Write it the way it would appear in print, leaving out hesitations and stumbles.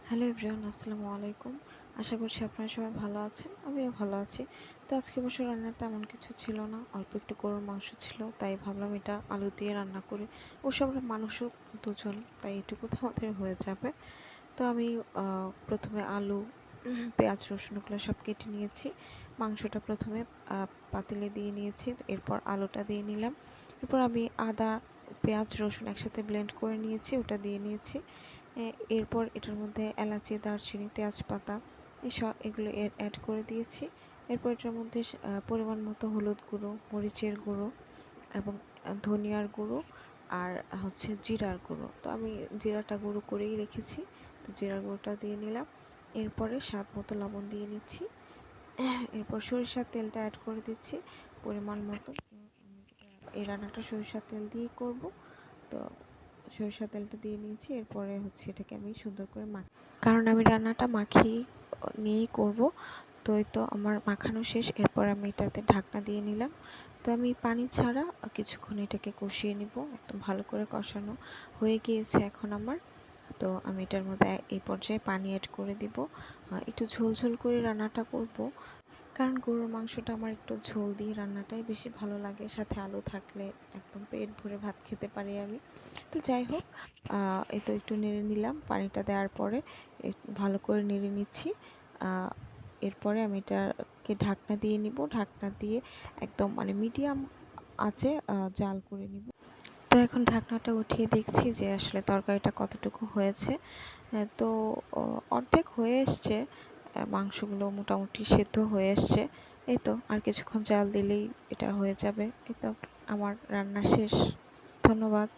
Hello everyone, আসসালামু আলাইকুম। আশা করছি আপনারা সবাই ভালো আছেন। আমিও ভালো আছি। তো আজকে অবশ্য রান্নার তেমন কিছু ছিল না। অল্প একটু গরুর মাংস ছিল। তাই ভাবলাম এটা আলু দিয়ে রান্না করি। অবশ্য আমরা মানুষও দুজন, তাই এটুকু তো আমাদের হয়ে যাবে। তো আমি প্রথমে আলু, পেঁয়াজ, রসুনগুলো সব কেটে নিয়েছি। মাংসটা প্রথমে পাতিলে দিয়ে নিয়েছি। এরপর আলুটা দিয়ে নিলাম। এরপর আমি আদা, পেঁয়াজ, রসুন একসাথে ব্লেন্ড করে নিয়েছি, ওটা দিয়ে নিয়েছি। এরপর এটার মধ্যে এলাচি, দারচিনি, তেজপাতা এগুলো অ্যাড করে দিয়েছি। এরপর এটার মধ্যে পরিমাণ মতো হলুদ গুঁড়ো, মরিচের গুঁড়ো এবং ধনিয়ার গুঁড়ো আর হচ্ছে জিরার গুঁড়ো। তো আমি জিরাটা গুঁড়ো করেই রেখেছি, তো জিরার গুঁড়োটা দিয়ে নিলাম। এরপরে স্বাদ মতো লবণ দিয়ে নিচ্ছি। এরপর সরিষার তেলটা অ্যাড করে দিচ্ছি পরিমাণ মতো। আমি এই রান্নাটা সরিষার তেল দিয়েই করব। তো সরিষার তেলটা দিয়ে নিয়েছি। এরপরে হচ্ছে এটাকে আমি সুন্দর করে কারণ আমি রান্নাটা মাখিয়ে নিয়েই করব। তো এই তো আমার মাখানো শেষ। এরপর আমি এটাতে ঢাকনা দিয়ে নিলাম। তো আমি পানি ছাড়া কিছুক্ষণ এটাকে কষিয়ে নিব। একদম ভালো করে কষানো হয়ে গিয়েছে এখন আমার। তো আমি এটার মধ্যে এই পর্যায়ে পানি অ্যাড করে দিব। একটু ঝোল করে রান্নাটা করব, কারণ গরুর মাংসটা আমার একটু ঝোল দিয়ে রান্নাটাই বেশি ভালো লাগে। সাথে আলু থাকলে একদম পেট ভরে ভাত খেতে পারি আমি। তো যাই হোক, এই তো একটু নেড়ে নিলাম পানিটা দেওয়ার পরে। ভালো করে নেড়ে নিচ্ছি। এরপরে আমি এটাকে ঢাকনা দিয়ে নিব। ঢাকনা দিয়ে একদম মানে মিডিয়াম আঁচে জাল করে নিব। তো এখন ঢাকনাটা উঠিয়ে দেখছি যে আসলে তরকারিটা কতটুকু হয়েছে। তো অর্ধেক হয়ে এসছে। মাংসগুলো মোটামুটি সেদ্ধ হয়ে এসছে। এই তো আর কিছুক্ষণ জাল দিলেই এটা হয়ে যাবে। এই তো আমার রান্না শেষ। ধন্যবাদ।